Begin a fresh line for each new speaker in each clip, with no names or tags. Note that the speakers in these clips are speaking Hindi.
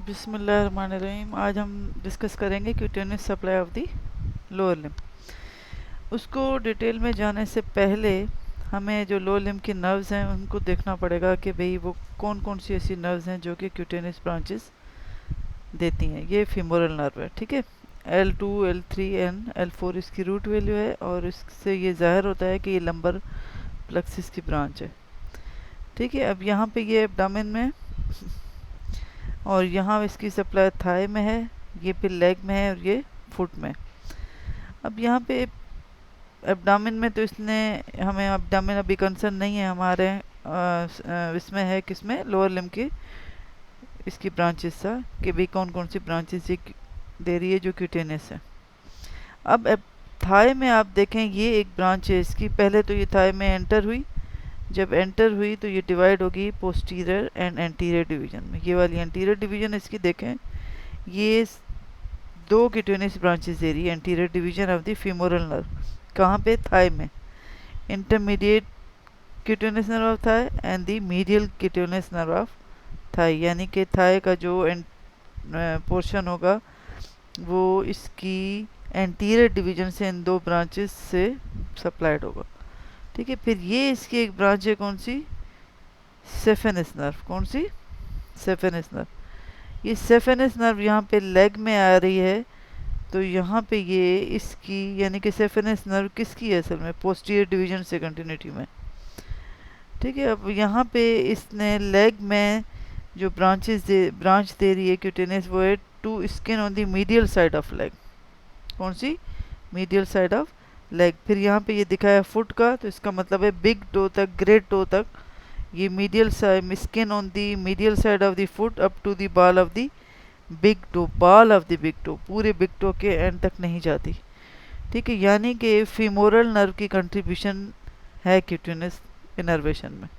बिस्मिल्लाहिर्रहमानिर्रहीम। आज हम डिस्कस करेंगे cutaneous supply of the lower limb. उसको डिटेल में जाने से पहले हमें जो लोअर लिम्ब की नर्व्स हैं उनको देखना पड़ेगा कि भाई वो कौन कौन सी ऐसी नर्व्स हैं जो कि क्यूटेनियस ब्रांचेस देती हैं। ये फीमोरल नर्व है, ठीक है। L2, L3 एंड L4 इसकी रूट वैल्यू है और इससे ये जाहिर होता है कि ये लंबर प्लेक्सिस की ब्रांच है, ठीक है। अब यहाँ पे ये एब्डामेन में और यहाँ इसकी सप्लाई थाई में है, ये फिर लेग में है और ये फुट में। अब यहाँ पे एब्डामिन में तो इसने हमें एब्डामिन अभी कंसर्न नहीं है हमारे इसमें है किसमें लोअर लिम्ब की इसकी ब्रांचेस सा कि भाई कौन कौन सी ब्रांचेस ये दे रही है जो क्यूटेनियस है। अब थाई में आप देखें ये एक ब्रांच है इसकी। पहले तो ये थाई में एंटर हुई, जब एंटर हुई तो ये डिवाइड होगी पोस्टीरियर एंड एंटीरियर डिवीजन में। ये वाली एंटीरियर डिवीजन इसकी देखें, ये दो क्यूटेनियस ब्रांचेस दे रही है। Anterior division of the femoral nerve कहाँ पे? थाई में। Intermediate cutaneous nerve of Thai and the medial cutaneous nerve of Thai, यानी कि थाई का जो पोर्शन होगा वो इसकी एंटीरियर डिवीजन से इन दो ब्रांचेस से सप्लाइड होगा, ठीक है। फिर ये इसकी एक ब्रांच है कौन सी? Saphenous nerve. कौन सी? Saphenous nerve. ये सेफेनस नर्व यहाँ पे लेग में आ रही है, तो यहाँ पे ये इसकी यानी कि सेफेनस नर्व किसकी है असल में? पोस्टीरियर डिवीजन से कंटिन्यूटी में, ठीक है। अब यहाँ पे इसने लेग में जो ब्रांच दे रही है क्यूटेनियस वो है to skin on the medial side of leg. कौन सी? Medial side of leg. फिर यहाँ पे ये दिखाया फुट का, तो इसका मतलब है बिग टो तक, ग्रेट टो तक ये medial side skin on the medial side of the foot up to the ball of the big toe. Ball of the big toe पूरे बिग टो के एंड तक नहीं जाती, ठीक है। यानी कि फीमोरल नर्व की कंट्रीब्यूशन है क्यूटेनियस इनर्वेशन में,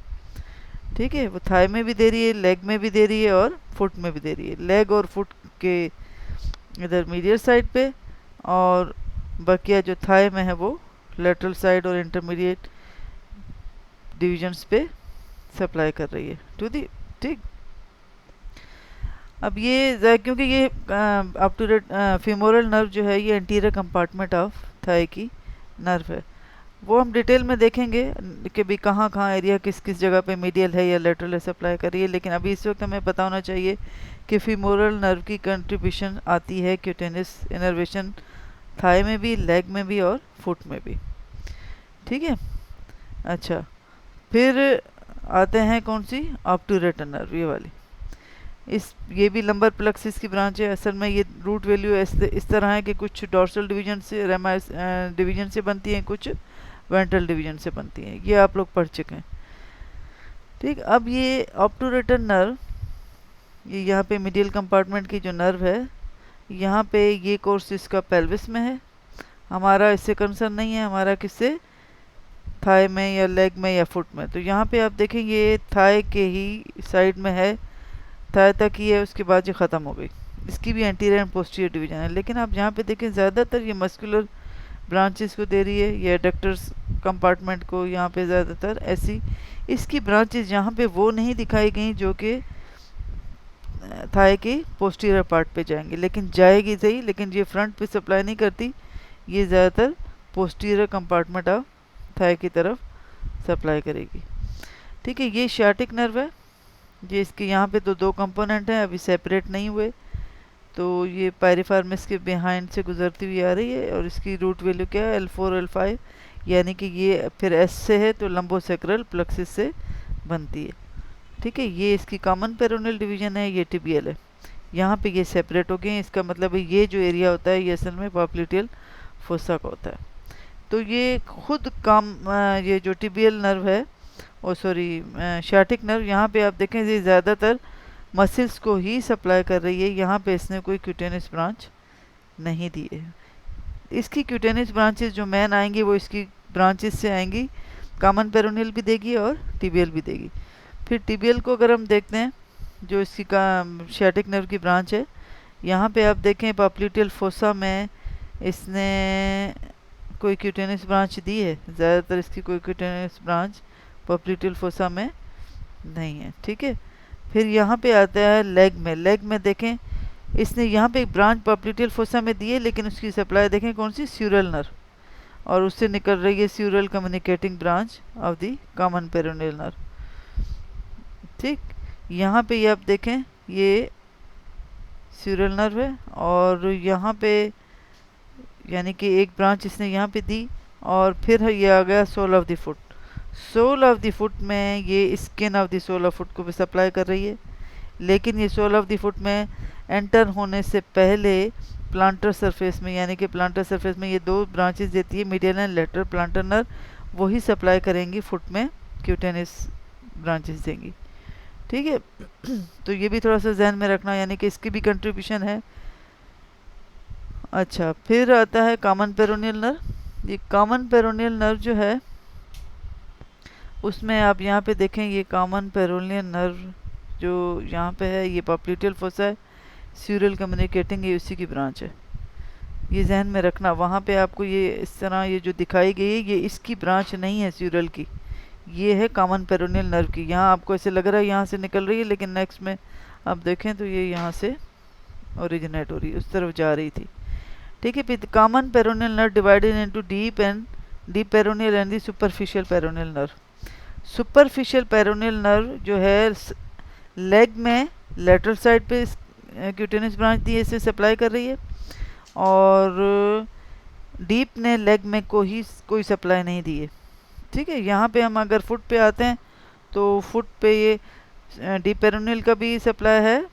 ठीक है। वो थाई में भी दे रही है, लेग में भी दे रही है और फुट में भी दे रही है। लेग और फुट के इधर मीडियल साइड पे और बकिया जो थाई में है वो लेटरल साइड और इंटरमीडिएट डिविजन्स पे सप्लाई कर रही है टू दी, ठीक। अब ये क्योंकि ये up to date femoral nerve जो है ये एंटीरियर कंपार्टमेंट ऑफ थाई की नर्व है। वो हम डिटेल में देखेंगे कि भी कहाँ कहाँ एरिया किस किस जगह पे मीडियल है या लेटरल है सप्लाई कर रही है। लेकिन अभी इस वक्त हमें पता होना चाहिए कि फीमोरल नर्व की कंट्रीब्यूशन आती है क्यूटेनियस इनर्वेशन थाई में भी, लेग में भी और फुट में भी, ठीक है। अच्छा, फिर आते हैं कौन सी? ऑब्टूरेटर नर्व, ये वाली। ये भी लंबर प्लेक्सिस की ब्रांच है। असल में ये रूट वैल्यू इस तरह है कि कुछ डॉर्सल डिवीजन से डिवीजन से बनती हैं, कुछ वेंट्रल डिवीजन से बनती हैं। ये आप लोग पढ़ चुके हैं, ठीक। अब ये ऑब्टूरेटर नर्व ये यहाँ पे मिडियल कंपार्टमेंट की जो नर्व है यहाँ पे ये कोर्स इसका पेल्विस में है। हमारा इससे कंसर्न नहीं है, हमारा किससे? थाई में या लेग में या फुट में। तो यहाँ पे आप देखेंगे ये थाई के ही साइड में है, थाई तक ही है, उसके बाद ये ख़त्म हो गई। इसकी भी एंटीरियर एंड पोस्टीरियर डिवीजन है। लेकिन आप यहाँ पे देखें ज़्यादातर ये मस्कुलर ब्रांचेस को दे रही है, ये एडक्टर्स कंपार्टमेंट को यहाँ पे ज़्यादातर ऐसी इसकी ब्रांचेस यहाँ पे वो नहीं दिखाई गई जो कि थाई के पोस्टीरियर पार्ट पे जाएंगे, लेकिन जाएगी सही, लेकिन ये फ्रंट पे सप्लाई नहीं करती। ये ज़्यादातर पोस्टीरियर कंपार्टमेंट ऑफ थाई की तरफ सप्लाई करेगी, ठीक है। ये शार्टिक नर्व है, ये इसके यहाँ पे तो दो कंपोनेंट हैं, अभी सेपरेट नहीं हुए। तो ये पायरिफॉर्मिस के बिहाइंड से गुजरती हुई आ रही है और इसकी रूट वैल्यू क्या है? L4 L5, यानी कि ये फिर S से है तो लंबोसेक्रल प्लेक्सिस से बनती है, ठीक है। ये इसकी कॉमन पेरोनियल डिवीजन है, ये टिबियल है। यहाँ पे ये सेपरेट हो गए हैं, इसका मतलब है ये जो एरिया होता है ये असल में पॉप्लिटियल फोसा का होता है। तो ये खुद ये जो टिबियल नर्व है, ओ सॉरी शार्टिक नर्व, यहाँ पे आप देखें ये ज़्यादातर मसल्स को ही सप्लाई कर रही है। यहाँ पे इसने कोई क्यूटेनियस ब्रांच नहीं दी है। इसकी क्यूटेनियस ब्रांचेस जो मेन आएंगी वो इसकी ब्रांचेस से आएंगी, कॉमन पेरोनियल भी देगी और टिबियल भी देगी। फिर टिबियल को अगर हम देखते हैं जो इसकी शार्टिक नर्व की ब्रांच है, यहाँ पे आप देखें पॉप्लिटियल फोसा में इसने कोई क्यूटेनियस ब्रांच दी है? ज़्यादातर इसकी कोई क्यूटेनियस ब्रांच पॉप्लिटियल फोसा में नहीं है, ठीक है। फिर यहाँ पे आता है लेग में। लेग में देखें इसने यहाँ पे एक ब्रांच पॉप्लिटियल फोसा में दी है, लेकिन उसकी सप्लाई देखें कौन सी, स्यूरल नर्व, और उससे निकल रही है sural communicating branch of the common peroneal nerve. ठीक, यहाँ पे ये आप देखें ये स्यूरल नर्व है, और यहाँ पे यानी कि एक ब्रांच इसने यहाँ पे दी, और फिर ये आ गया sole of the foot. Sole of the foot में ये skin of the sole of foot को भी सप्लाई कर रही है, लेकिन ये सोल ऑफ द फुट में एंटर होने से पहले प्लांटर सरफेस में, यानी कि प्लांटर सरफेस में ये दो ब्रांचेस देती है, medial and lateral planter nerve, वही सप्लाई करेंगी फुट में, क्यूटेनिस ब्रांचेस देंगी। ठीक है तो ये भी थोड़ा सा जहन में रखना, यानी कि इसकी भी कंट्रीब्यूशन है। अच्छा, फिर आता है कॉमन पेरोनियल नर्व। ये कॉमन पेरोनियल नर्व जो है उसमें आप यहाँ पे देखें, ये कॉमन पेरोनियल नर्व जो यहाँ पे है ये पॉप्लिटियल फोसा है, स्यूरल कम्युनिकेटिंग ये उसी की ब्रांच है। ये जहन में रखना, वहाँ पे आपको ये इस तरह ये जो दिखाई गई है ये इसकी ब्रांच नहीं है स्यूरल की, ये है कॉमन पेरोनियल नर्व की। यहाँ आपको ऐसे लग रहा है यहाँ से निकल रही है, लेकिन नेक्स्ट में आप देखें तो ये यहाँ से ओरिजिनेट हो रही है, उस तरफ जा रही थी। ठीक है, फिर common peroneal nerve divided into deep peroneal and the superficial peroneal nerve. Superficial peroneal nerve जो है लेग में लेटरल साइड पे क्यूटेनिस ब्रांच दी है, इसे सप्लाई कर रही है, और डीप ने लेग में कोई सप्लाई नहीं दी है। ठीक है, यहाँ पे हम अगर फुट पे आते हैं तो फुट पे ये डीप पेरोनियल का भी सप्लाई है,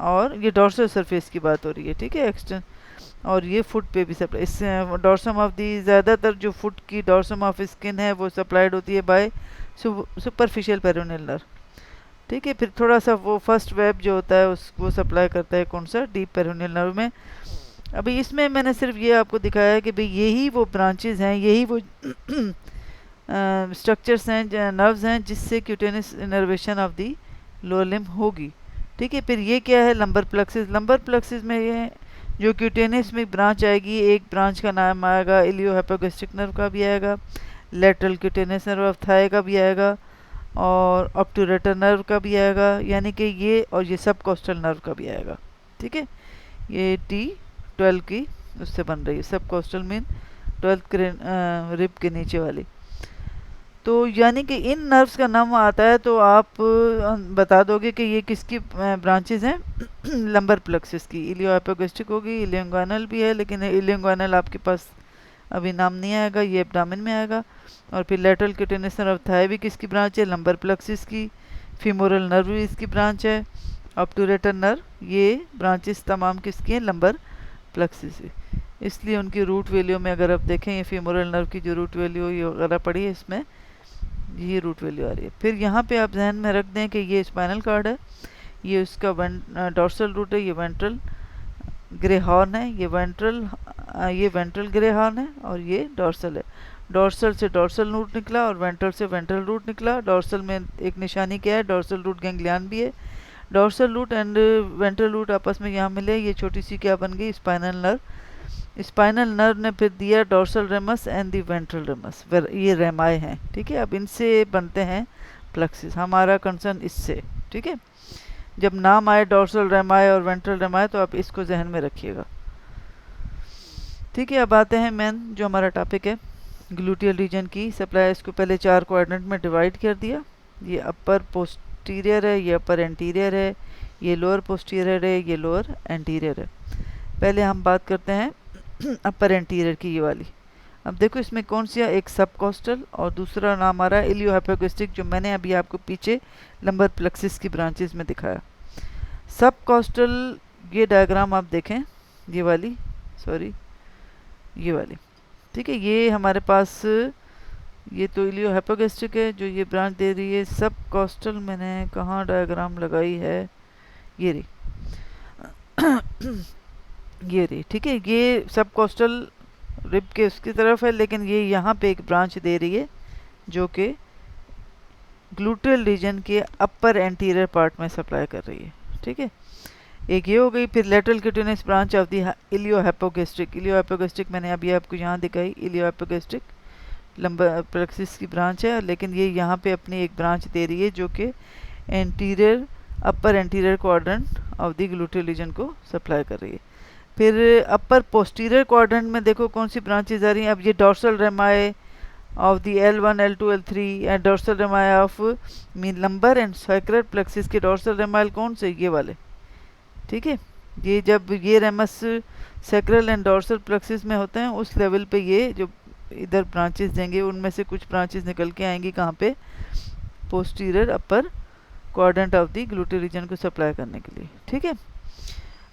और ये डॉर्सल सरफेस की बात हो रही है। ठीक है, एक्सटेंस, और ये फुट पे भी सप्लाई, इस डॉर्सम ऑफ दी ज़्यादातर जो फुट की डॉर्सम ऑफ स्किन है वो सप्लाइड होती है बाय सुपरफिशियल पेरोनियल नर्व। ठीक है, फिर थोड़ा सा वो फर्स्ट वेब जो होता है उसको सप्लाई करता है कौन सा, डीप पेरोनियल नर्व में। अभी इसमें मैंने सिर्फ ये आपको दिखाया है कि भाई यही वो ब्रांचेज हैं, यही वो स्ट्रक्चर्स हैं, नर्व्स हैं जिससे cutaneous innervation of the lower limb होगी। ठीक है, फिर ये क्या है, लंबर प्लेक्सिस। लंबर प्लेक्सिस में ये जो क्यूटेनिस में ब्रांच आएगी, एक ब्रांच का नाम आएगा इलियोहाइपोगैस्ट्रिक नर्व का भी आएगा, लेटरल क्यूटेनिस नर्व ऑफ थाई का भी आएगा, और ऑब्टूरेटर नर्व का भी आएगा, यानी कि ये, और ये सब कोस्टल नर्व का भी आएगा। ठीक है, ये T12 की उससे बन रही है, सब कोस्टल मीन 12th रिब के नीचे वाली। तो यानी कि इन नर्व्स का नाम आता है तो आप बता दोगे कि ये किसकी ब्रांचेस हैं लंबर प्लेक्सिस की। इलियोहाइपोगैस्ट्रिक होगी, इलियोंगुइनल भी है, लेकिन इलियोंगुइनल आपके पास अभी नाम नहीं आएगा, ये एब्डामिन में आएगा। और फिर लेटरल क्यूटेनिस नर्व थाई भी किसकी ब्रांच है, लंबर प्लेक्सिस की। फीमोरल नर्व भी इसकी ब्रांच है। ऑब्टूरेटर नर्व, ये ब्रांचेस तमाम किसकी हैं, लंबर प्लेक्सिस है। इसलिए उनकी रूट वैल्यू में अगर आप देखें, ये फीमोरल नर्व की जो रूट वैल्यू ये वगैरह पड़ी है, इसमें ये रूट वैल्यू आ रही है। फिर यहाँ पे आप जहन में रख दें कि ये स्पाइनल कार्ड है, ये उसका डॉर्सल रूट है, ये वेंट्रल ग्रे हॉर्न है, ये वेंट्रल ग्रे हॉर्न है, और ये डॉर्सल है। डॉर्सल से डॉर्सल रूट निकला और वेंट्रल से वेंट्रल रूट निकला। डॉर्सल में एक निशानी क्या है, डॉर्सल रूट गैंग्लियन भी है। Dorsal root and ventral root आपस में यहाँ मिले, ये छोटी सी क्या बन गई, स्पाइनल नर्व। स्पाइनल नर्व ने फिर दिया dorsal ramus and the ventral ramus, ये रेमाए हैं। ठीक है, अब इनसे बनते हैं प्लेक्सिस, हमारा कंसर्न इससे। ठीक है, जब नाम आए डॉर्सल रेमाए और वेंट्रल रेमाए तो आप इसको जहन में रखिएगा। ठीक है, अब आते हैं मेन जो हमारा टॉपिक है, ग्लूटियल रीजन की सप्लाई। इसको पहले 4 क्वाड्रेंट में डिवाइड कर दिया। ये अपर पोस्टीरियर है, ये अपर एंटीरियर है, ये लोअर पोस्टीरियर है, ये लोअर एंटीरियर है। पहले हम बात करते हैं अपर एंटीरियर की, ये वाली। अब देखो इसमें कौन सी है, एक सब कोस्टल और दूसरा नाम आ रहा है इलियोहाइपोगैस्ट्रिक, जो मैंने अभी आपको पीछे लंबर प्लेक्सिस की ब्रांचेस में दिखाया। सब कोस्टल, ये डायग्राम आप देखें, ये वाली, सॉरी ये वाली। ठीक है, ये हमारे पास ये तो इलियोहाइपोगैस्ट्रिक है जो ये ब्रांच दे रही है। सब कोस्टल मैंने कहाँ डायग्राम लगाई है, ये रही ये रही। ठीक है, ये सब कोस्टल रिब के उसकी तरफ है, लेकिन ये यहाँ पे एक ब्रांच दे रही है जो कि ग्लूटियल रीजन के अपर एंटीरियर पार्ट में सप्लाई कर रही है। ठीक है, एक ये हो गई। फिर लेटरल क्यूटेनिस ब्रांच ऑफ द इलियोहाइपोगैस्ट्रिक। इलियोहाइपोगैस्ट्रिक मैंने अभी आपको यहाँ दिखाई, इलियोहाइपोगैस्ट्रिक लंबर प्लेक्सिस की ब्रांच है, लेकिन ये यहाँ पे अपनी एक ब्रांच दे रही है जो कि anterior upper anterior quadrant of the gluteal region को सप्लाई कर रही है। फिर अपर पोस्टीरियर क्वाड्रेंट में देखो कौन सी ब्रांचेज आ रही हैं। अब ये dorsal rami of the L1, L2, L3 and dorsal rami of lumbar and sacral plexus के डोर्सल रेमाइल कौन से, ये वाले, ठीक है। ये जब ये ramus sacral and dorsal plexus में होते हैं उस लेवल पे ये जो इधर ब्रांचेस देंगे उनमें से कुछ ब्रांचेस निकल के आएंगी कहाँ पे, posterior upper quadrant of the gluteal region को सप्लाई करने के लिए, ठीक है।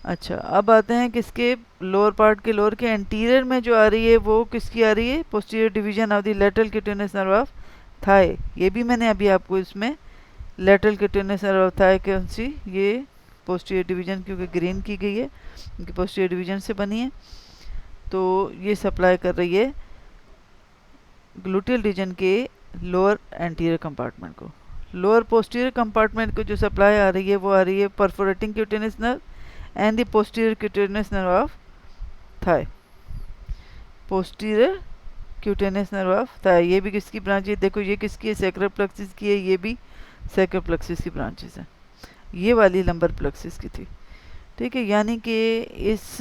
अच्छा, अब आते हैं किसके लोअर पार्ट के, लोअर के एंटीरियर में जो आ रही है वो किसकी आ रही है, posterior division of the lateral cutaneous nerve of thigh. ये भी मैंने अभी आपको इसमें lateral cutaneous nerve of thigh कौन सी, ये पोस्टीरियर डिवीजन क्योंकि ग्रीन की गई है क्योंकि पोस्टीरियर डिवीजन से बनी है, तो ये सप्लाई कर रही है ग्लूटियल रीजन के लोअर एंटीरियर कंपार्टमेंट को। लोअर पोस्टीरियर कंपार्टमेंट को जो सप्लाई आ रही है वो आ रही है perforating cutaneous nerve and the posterior cutaneous nerve of thigh. Posterior cutaneous nerve of thigh, ये भी किसकी ब्रांच है, देखो ये किसकी है, सैक्रल प्लेक्सिस की है, ये भी सैक्रल प्लेक्सिस की ब्रांचेस है, ये वाली लंबर प्लेक्सिस की थी, ठीक है। यानी कि इस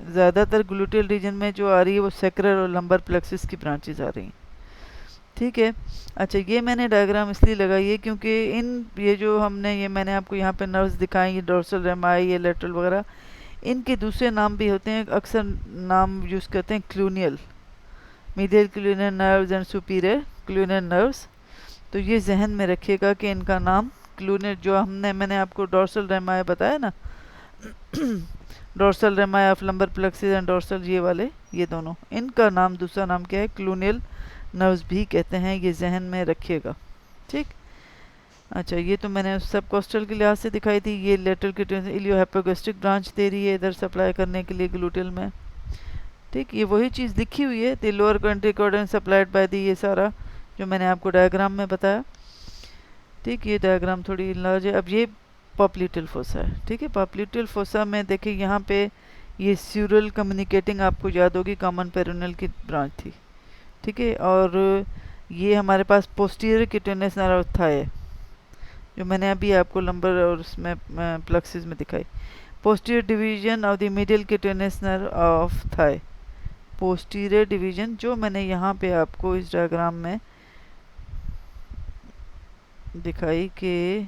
ज़्यादातर ग्लूटियल रीजन में जो आ रही है वो सैक्रल और लंबर प्लेक्सिस की ब्रांचेस आ रही हैं, ठीक है। अच्छा, ये मैंने डायग्राम इसलिए लगाई है क्योंकि ये जो हमने ये मैंने आपको यहाँ पे नर्व्स दिखाई, ये डोर्सल रेमाई, ये लेटरल वगैरह, इनके दूसरे नाम भी होते हैं, अक्सर नाम यूज़ करते हैं cluneal, medial cluneal nerves and superior cluneal nerves. तो ये जहन में रखिएगा कि इनका नाम क्लूनियल, जो मैंने आपको डोर्सल रेमाई बताया ना dorsal रेमाई of lumbar plexus and dorsal, ये वाले, ये दोनों, इनका नाम दूसरा नाम क्या है, क्लूनियल नर्व्स भी कहते हैं, ये जहन में रखिएगा, ठीक। अच्छा, ये तो मैंने सब कोस्टल के लिहाज से दिखाई थी। ये लेटरल क्यूटेनियस इलियोहाइपोगैस्ट्रिक ब्रांच दे रही है इधर सप्लाई करने के लिए ग्लूटियल में, ठीक। ये वही चीज़ लिखी हुई है, द लोअर क्वेंट्रिकॉर्डियन सप्लाइड बाय दी, ये सारा जो मैंने आपको डायग्राम में बताया, ठीक। ये डायग्राम थोड़ी लार्ज है। अब ये पॉप्लिटल फोसा है, ठीक है। पॉप्लिटल फोसा में देखिए यहाँ पे ये स्यूरल कम्युनिकेटिंग आपको याद होगी कॉमन पेरोनियल की ब्रांच थी, ठीक है। और ये हमारे पास posterior cutaneous nerve of thigh है जो मैंने अभी आपको लंबर और उसमें प्लेक्सिस में दिखाई। Posterior division of the medial cutaneous nerve of thigh, posterior division जो मैंने यहाँ पे आपको इस डायग्राम में दिखाई कि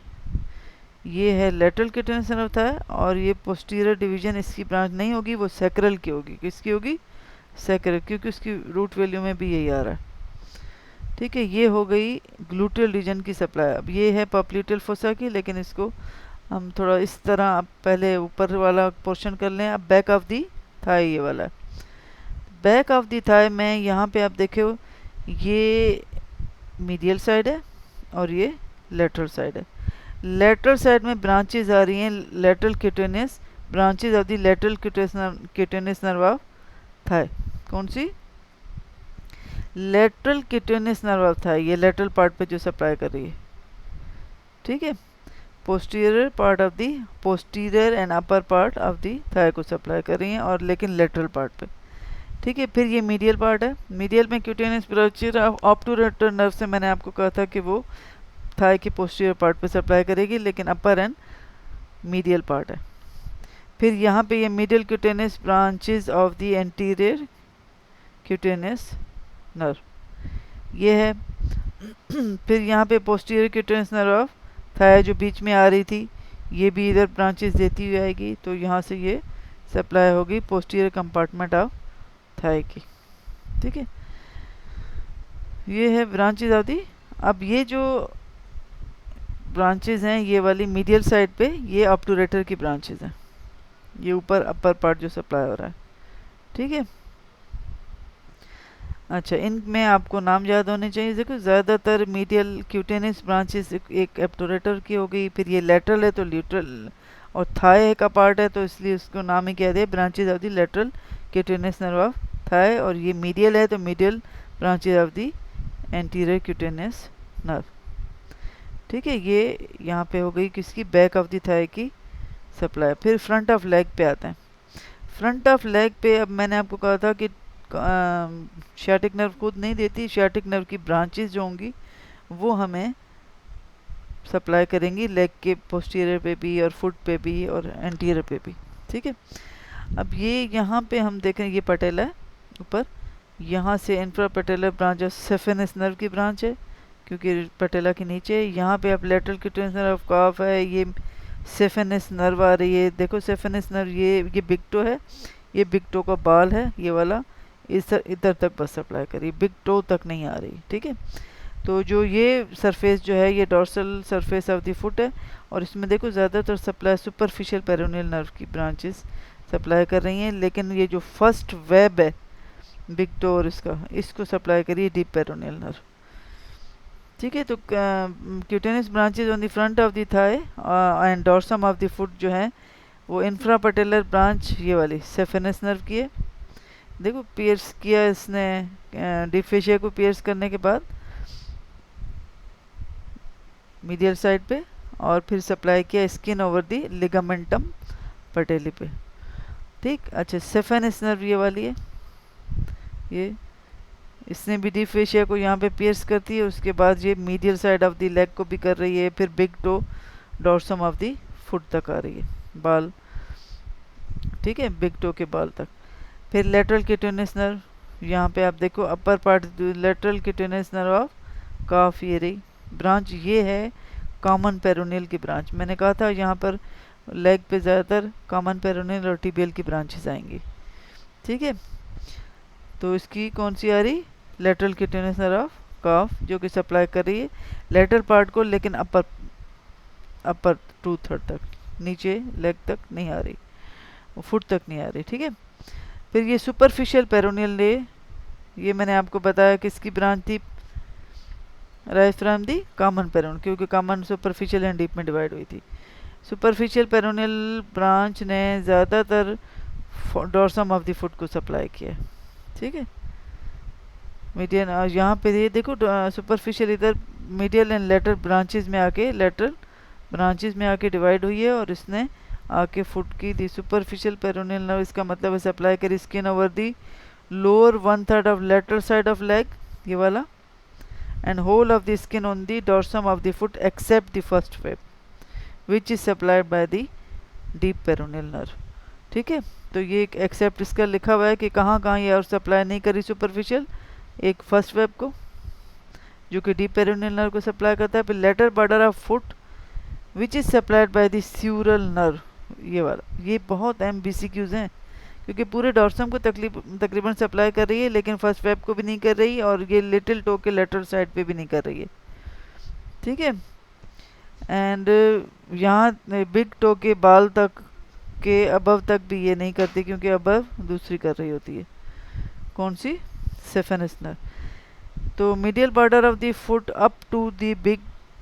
ये है lateral cutaneous nerve of Thai, और ये पोस्टीरियर डिवीजन इसकी ब्रांच नहीं होगी, वो सैक्रल की होगी। किसकी होगी, सैक्रल, क्योंकि उसकी रूट वैल्यू में भी यही आ रहा है, ठीक है। ये हो गई ग्लूटियल रीजन की सप्लाई। अब ये है पॉप्लिटल फोसा की, लेकिन इसको हम थोड़ा इस तरह, अब पहले ऊपर वाला पोर्शन कर लें। अब बैक ऑफ दी थाई, ये वाला बैक ऑफ दी थाई में यहाँ पे आप देखो ये मीडियल साइड है और ये लेटरल साइड है। लेटरल साइड में ब्रांचेज आ रही हैं lateral cutaneous, branches of the lateral cutaneous nerve of thigh, कौन सी, lateral cutaneous nerve of thigh, ये लेटरल पार्ट पे जो सप्लाई कर रही है, ठीक है। Posterior part of the, posterior and upper part of the thigh को सप्लाई कर रही हैं, और लेकिन लेटरल पार्ट पे, ठीक है। फिर ये मीडियल पार्ट है, मीडियल में क्यूटेनियस ब्रांचेज ऑब्टूरेटर नर्व से मैंने आपको कहा था कि वो थाई के पोस्टीरियर पार्ट पे सप्लाई करेगी, लेकिन अपर एंड मीडियल पार्ट है। फिर यहाँ पे ये medial cutaneous branches of the anterior cutaneous nerve, ये है। फिर यहाँ पे posterior cutaneous nerve of Thai जो बीच में आ रही थी, ये भी इधर ब्रांचेस देती हुई आएगी, तो यहाँ से ये सप्लाई होगी पोस्टीरियर कंपार्टमेंट ऑफ थाई की, ठीक है। ये है ब्रांचेज ऑफ दी। अब ये जो ब्रांचेज हैं ये वाली मीडियल साइड पे, ये ऑब्टूरेटर की ब्रांचेज हैं, ये ऊपर अपर पार्ट जो सप्लाई हो रहा है, ठीक है। अच्छा, इनमें आपको नाम याद होने चाहिए। देखो ज़्यादातर मीडियल क्यूटेनियस ब्रांचेस एक एब्टोरेटर की हो गई, फिर ये लेटरल है तो ल्यूट्रल, और थाई का पार्ट है तो इसलिए उसको नाम ही कह दिया branches of the lateral cutaneous nerve of Thai, और ये मीडियल है तो medial branches of the anterior cutaneous nerve, ठीक है। ये यहाँ पे हो गई किसकी, बैक ऑफ द थाई की सप्लाई। फिर फ्रंट ऑफ लेग पे आते हैं। फ्रंट ऑफ लेग पे अब मैंने आपको कहा था कि शाटिक नर्व खुद नहीं देती, शाटिक नर्व की ब्रांचेस जो होंगी वो हमें सप्लाई करेंगी लेग के पोस्टीरियर पे भी और फुट पे भी और एंटीरियर पे भी। ठीक है, अब ये यहाँ पे हम देखें ये पटेला है ऊपर, यहाँ से infra patellar branch of saphenous nerve की ब्रांच है क्योंकि पटेला के नीचे है। यहाँ पे आप लेटरल क्यूटेनियस नर्व ऑफ काफ है, ये सेफेनस नर्व आ रही है। देखो सेफेनस नर्व ये बिग टो है, ये बिग टो का बाल है ये वाला, इस इधर तक बस सप्लाई करी, बिग टो तक नहीं आ रही। ठीक है, तो जो ये सरफेस जो है ये dorsal surface of the foot है और इसमें देखो ज़्यादातर सप्लाई सुपरफिशियल पेरोनियल नर्व की ब्रांचेस सप्लाई कर रही हैं, लेकिन ये जो फर्स्ट वेब है बिग टो और इसको सप्लाई करिए डीप पेरोनियल नर्व। ठीक है, तो cutaneous branches on the front of the thigh and dorsum of the foot जो है वो इंफ्रा पटेलर ब्रांच ये वाली सेफेनस नर्व की है। देखो पियर्स किया इसने, डीप फेशिया को पियर्स करने के बाद मीडियल साइड पे, और फिर सप्लाई किया स्किन ओवर दी लिगामेंटम पटेली पे। ठीक, अच्छा सेफेनस नर्व ये वाली है, ये इसने भी डीप फेशिया को यहाँ पे पियर्स करती है, उसके बाद ये medial side of the leg को भी कर रही है, फिर big toe dorsum of the foot तक आ रही है बाल। ठीक है, बिग टो के बाल तक। फिर लेटरल क्यूटेनियस नर्व यहाँ पे आप देखो upper part lateral cutaneous nerve of calf ये रही ब्रांच, ये है कॉमन पेरोनियल की ब्रांच। मैंने कहा था यहाँ पर लेग पे ज़्यादातर कॉमन पेरोनियल और टिबियल की ब्रांचेस आएंगी। ठीक है, तो इसकी कौन सी आ रही, लेटरल क्यूटेनियस नर्व ऑफ काफ जो कि सप्लाई कर रही है लेटर पार्ट को, लेकिन अपर 2/3 तक, नीचे लेग तक नहीं आ रही, फुट तक नहीं आ रही। ठीक है, फिर ये सुपरफिशियल पेरोनियल ये मैंने आपको बताया किसकी ब्रांच थी, rise from the common peroneal, क्योंकि कॉमन सुपरफिशियल एंड डीप में डिवाइड हुई थी। सुपरफिशियल पेरोनियल ब्रांच ने ज़्यादातर डॉर्सम ऑफ द फुट को सप्लाई किया। ठीक है, मीडियन यहाँ पे ये देखो सुपरफिशियल इधर मीडियल एंड लेटर ब्रांचेस में आके, लेटरल ब्रांचेस में आके डिवाइड हुई है, और इसने आके फुट की दी सुपरफिशियल पेरोनियल नर्व, इसका मतलब है सप्लाई करी skin over the lower 1/3 of lateral side of leg ये वाला, and whole of the skin on the dorsum of the foot except the first web which is supplied by the deep peroneal nerve। ठीक है, तो ये एक एक्सेप्ट इसका लिखा हुआ है कि कहाँ कहाँ ये और सप्लाई नहीं करी सुपरफिशियल, एक फर्स्ट वेब को जो कि डीप पेरोनियल नर्व को सप्लाई करता है, फिर lateral border of foot which is supplied by the sural nerve ये वाला। ये बहुत MBCQs हैं क्योंकि पूरे डॉर्सम को तकरीबन सप्लाई कर रही है, लेकिन फर्स्ट वेब को भी नहीं कर रही, और ये लिटिल टो के लेटरल साइड पे भी नहीं कर रही है। ठीक है, एंड यहाँ बिग टो के बाल तक के अबव तक भी ये नहीं करती, क्योंकि अबव दूसरी कर रही होती है, कौन सी, सेफेनस नर्व। तो medial border of the foot up to the big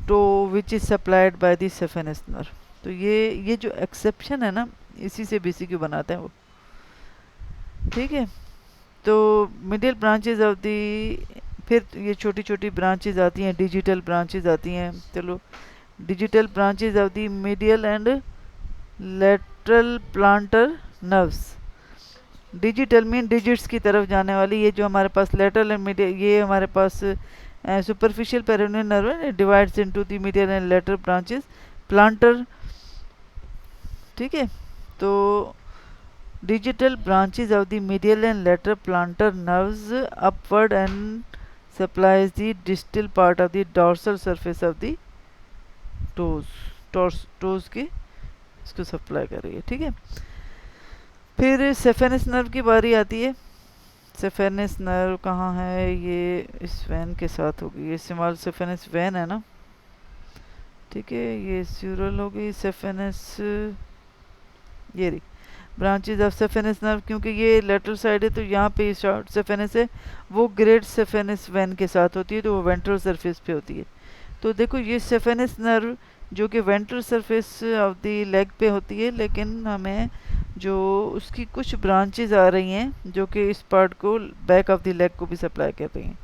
toe which is supplied by the saphenous nerve. तो ये जो एक्सेप्शन है ना, इसी से BCQ बनाते हैं वो। ठीक है, तो मिडिल ब्रांचेज ऑफ दी, फिर ये छोटी छोटी ब्रांचेज आती हैं, डिजिटल ब्रांचेज आती हैं। चलो, digital branches of the medial and lateral planter nerves. Digital mean digits की तरफ जाने वाली, ये जो हमारे पास लेटरल एंड मीडियल, ये हमारे पास सुपरफिशियल पेरोनियल नर्व है, divides into the medial and lateral branches planter. ठीक है, तो digital branches of the medial and lateral plantar nerves upward and supplies the distal part of the dorsal surface of the toes के इसको सप्लाई कर रही है। ठीक है, फिर सेफेनस नर्व की बारी आती है। सेफेनस नर्व कहाँ है, ये इस वैन के साथ होगी, ये स्मॉल सेफेनस वैन है ना। ठीक है, ये स्यूरल होगी, सेफेनस ये रही ब्रांचेज ऑफ सेफेनस नर्व, क्योंकि ये लेटरल साइड है तो यहाँ पे शॉर्ट सेफेनस है, वो ग्रेट सेफेनस वैन के साथ होती है, तो वो वेंट्रल सरफेस पे होती है। तो देखो ये सेफेनस नर्व जो कि ventral surface of the leg पे होती है, लेकिन हमें जो उसकी कुछ ब्रांचेज आ रही हैं जो कि इस पार्ट को बैक ऑफ द लेग को भी सप्लाई कर रही हैं।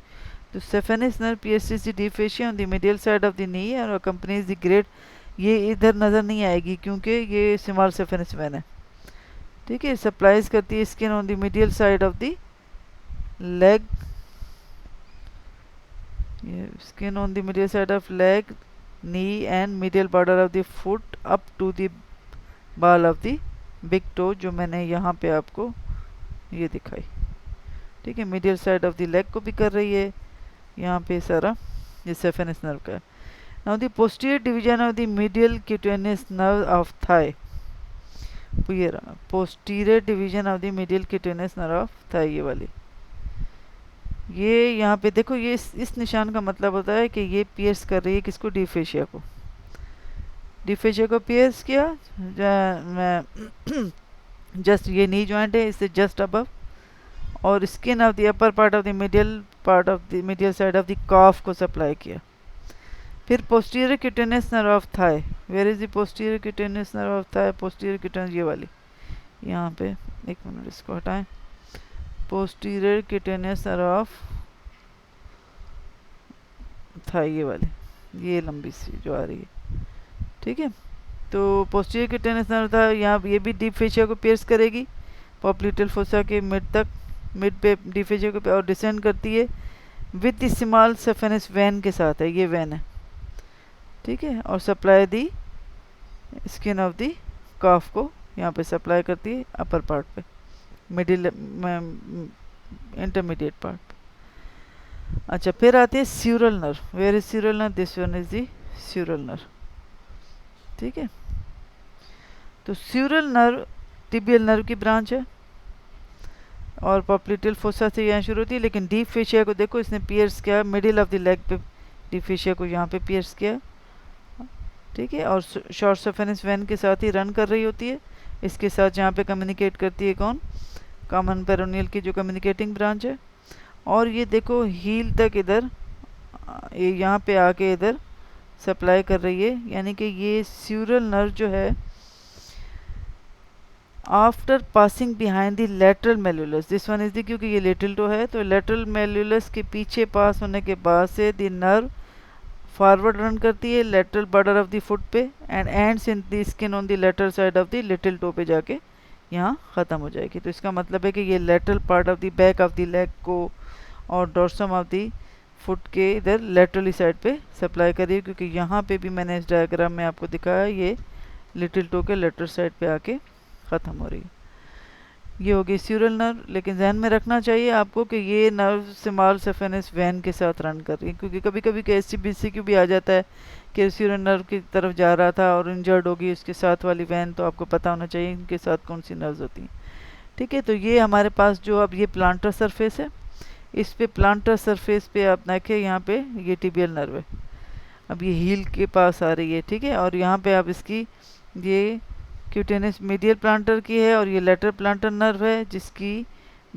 तो saphenous nerve PSTC deep fascia on the medial side of the knee और कंपनीज द ग्रेट, ये इधर नज़र नहीं आएगी क्योंकि ये स्मॉल सेफेनस वैन है। ठीक है, सप्लाईज करती है skin on the medial side of the leg, ये skin on the medial side of leg knee and medial border of the foot up to the ball of the big toe, जो मैंने यहाँ पे आपको ये दिखाई। ठीक है, medial side of the leg को भी कर रही है, यहाँ पे सारा ये सेफेनस नर्व का है। Now the posterior division of the medial cutaneous nerve of thigh, ये रहा posterior division of the medial cutaneous nerve of thigh, ये वाली, ये यहाँ पे देखो, ये इस निशान का मतलब होता है कि ये पियर्स कर रही है किसको, डीप फेशिया को। डीप फेशिया को पियर्स किया, जस्ट ये नी जॉइंट है, इससे जस्ट अबव, और skin of the upper part of the medial part of the medial side of the calf को सप्लाई किया। फिर posterior cutaneous nerve of thigh, where is the posterior cutaneous nerve of thigh, posterior cutaneous, ये वाली, यहाँ पे एक मिनट इसको हटाएं, posterior cutaneous nerve of thigh, ये वाली, ये लंबी सी जो आ रही है। ठीक है, तो पोस्टीरियर क्यूटेनियस नर्व था, यहाँ ये भी डीप फेशिया को पियर्स करेगी पॉप्लिटल फोसा के मिड तक, मिड पे डीप फेशिया को, और डिसेंड करती है विद स्मॉल सेफेनस वैन के साथ है, ये वैन है। ठीक है, और supply the skin of the calf को यहाँ पे सप्लाई करती है अपर पार्ट पे, मिडिल इंटरमीडिएट पार्ट पे। अच्छा, फिर आती है sural nerve, where is sural nerve, this one is the sural nerve. ठीक है, तो स्यूरल नर्व टिबियल नर्व की ब्रांच है और पॉप्लिटल फोसा से यहाँ शुरू होती है, लेकिन डीप फेशिया को देखो इसने पियर्स किया मिडिल ऑफ द लेग पे, डीप फेशिया को यहाँ पे पियर्स किया। ठीक है, और शॉर्ट सेफेनस वैन के साथ ही रन कर रही होती है, इसके साथ यहाँ पे कम्युनिकेट करती है कौन, कॉमन पेरोनियल की जो कम्युनिकेटिंग ब्रांच है। और ये देखो हील तक इधर ये यहाँ पे आके इधर सप्लाई कर रही है, यानी कि ये स्यूरल नर्व जो है after passing behind the lateral malleolus, this one is the, क्योंकि ये लेटरल टो है तो लेटरल मेल्यूलस के पीछे पास होने के बाद से द नर्व फॉरवर्ड रन करती है lateral border of the foot पे and ends in the skin on the lateral side of the little toe पे जाके यहाँ ख़त्म हो जाएगी। तो इसका मतलब है कि ये lateral part of the back of the leg को और डोर्सम ऑफ द फुट के इधर लेटरली साइड पे सप्लाई करिए, क्योंकि यहाँ पे भी मैंने इस डायग्राम में आपको दिखाया ये लिटिल टो के लेटरल साइड पे आके ख़त्म हो रही है। ये हो गई स्यूरल नर्व, लेकिन ध्यान में रखना चाहिए आपको कि ये नर्व स्मॉल सेफेनस वैन के साथ रन कर रही है, क्योंकि कभी कभी KSCBCQ भी आ जाता है कि स्यूरल नर्व की तरफ जा रहा था और इंजर्ड होगी उसके साथ वाली वैन, तो आपको पता होना चाहिए इनके साथ कौन सी नर्व्स होती हैं। ठीक है, तो ये हमारे पास जो अब ये प्लांटर सरफेस है, इस पे प्लांटर सरफेस पे आप देखें यहाँ पे ये टिबियल नर्व है, अब ये हील के पास आ रही है। ठीक है, और यहाँ पे आप इसकी ये क्यूटेनस मीडियल प्लांटर की है और ये लेटर प्लांटर नर्व है जिसकी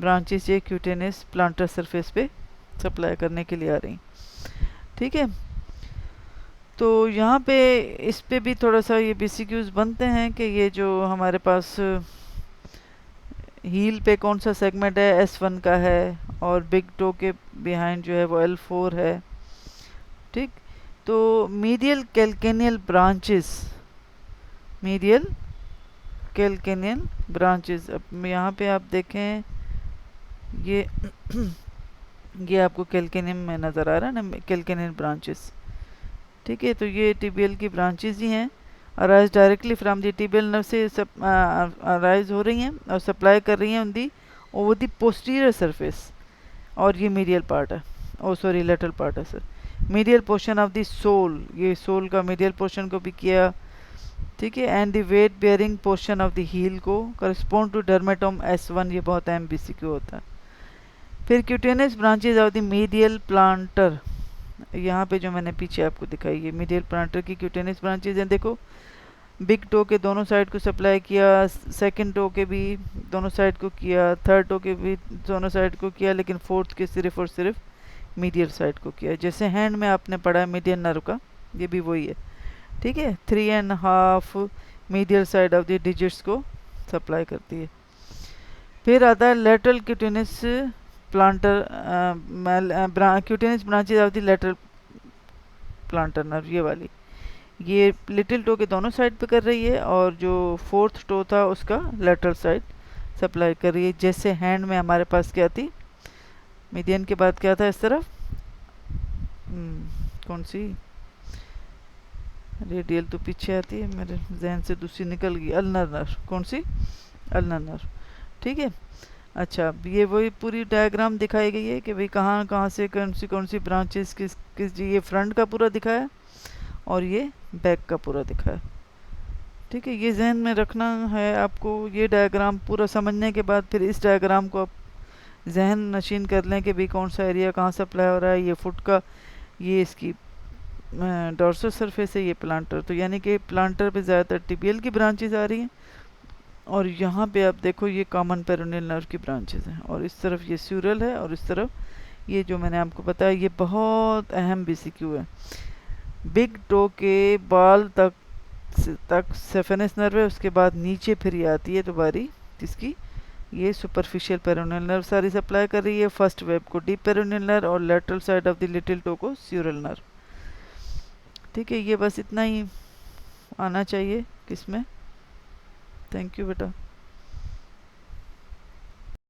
ब्रांचेस ये क्यूटेनस प्लांटर सरफेस पे सप्लाई करने के लिए आ रही। ठीक है, तो यहाँ पे इस पे भी थोड़ा सा ये BCQs बनते हैं कि ये जो हमारे पास हील पे कौन सा सेगमेंट है, S1 का है, और बिग टो के बिहाइंड जो है वो L4 है। ठीक, तो medial calcaneal branches, medial calcaneal branches, अब यहाँ पे आप देखें ये ये आपको कैल्केनियम में नज़र आ रहा है ना, कैल्केनियल ब्रांचेस। ठीक है, तो ये टिबियल की ब्रांचेस ही हैं, arise directly from the tibial nerve से अराइज हो रही हैं और सप्लाई कर रही हैं on the over the posterior surface, और ये मीडियल पार्ट है, ओ सॉरी लेटरल पार्ट है sir, medial portion of the sole, ये सोल का मीडियल पोर्शन को भी किया। ठीक है, and the weight bearing portion of the heel को करस्पॉन्ड टू डर्मेटोम S1, ये बहुत अहम BCQ होता है। फिर क्यूटेनस branches of the medial planter, यहाँ पे जो मैंने पीछे आपको दिखाई है मीडियल प्लांटर की क्यूटेनस ब्रांचेज हैं, देखो बिग टो के दोनों साइड को सप्लाई किया, सेकंड टो के भी दोनों साइड को किया, थर्ड टो के भी दोनों साइड को किया, लेकिन फोर्थ के सिर्फ और सिर्फ मीडियल साइड को किया। जैसे हैंड में आपने पढ़ा है मीडियल नर्व का, ये भी वही है। ठीक है, 3.5 medial side of the digits को सप्लाई करती है। फिर आता है lateral क्यूटेनस planter क्यूटेनस branches of the lateral planter nerve, ये वाली, ये लिटिल टो के दोनों साइड पे कर रही है और जो फोर्थ टो था उसका लेटरल साइड सप्लाई कर रही है। जैसे हैंड में हमारे पास क्या थी, मीडियन के बाद क्या था इस तरफ, कौन सी, रेडियल तो पीछे आती है, मेरे जहन से दूसरी निकल गई, अल्नर नर्व। कौन सी? Ulnar nerve. ठीक है। अच्छा, अब ये वही पूरी डायग्राम दिखाई गई है कि भाई कहाँ कहाँ से कौन सी ब्रांचेस किस किस जी, ये फ्रंट का पूरा दिखाया और ये बैक का पूरा दिखाया। ठीक है, ये जहन में रखना है आपको। ये डायग्राम पूरा समझने के बाद फिर इस डायग्राम को आप जहन नशीन कर लें कि भाई कौन सा एरिया कहाँ से अप्लाई हो रहा है। ये फुट का, ये इसकी डॉर्सल सरफेस है, ये प्लांटर। तो यानी कि प्लांटर पे ज़्यादातर टिबियल की ब्रांचेज आ रही हैं और यहाँ पे आप देखो ये कॉमन पेरोनियल नर्व की ब्रांचेज हैं और इस तरफ ये स्यूरल है और इस तरफ ये जो मैंने आपको बताया, ये बहुत अहम बीसीक्यू है। बिग टो के बाल तक सेफेनस नर्व है, उसके बाद नीचे फिर ये आती है दोबारी किसकी, ये सुपरफिशियल पेरोनियल नर्व सारी सप्लाई कर रही है। फर्स्ट वेब को डीप पेरोनियल नर्व और lateral side of the little toe को स्यूरल नर्व। ठीक है, ये बस इतना ही आना चाहिए किसमें। थैंक यू बेटा।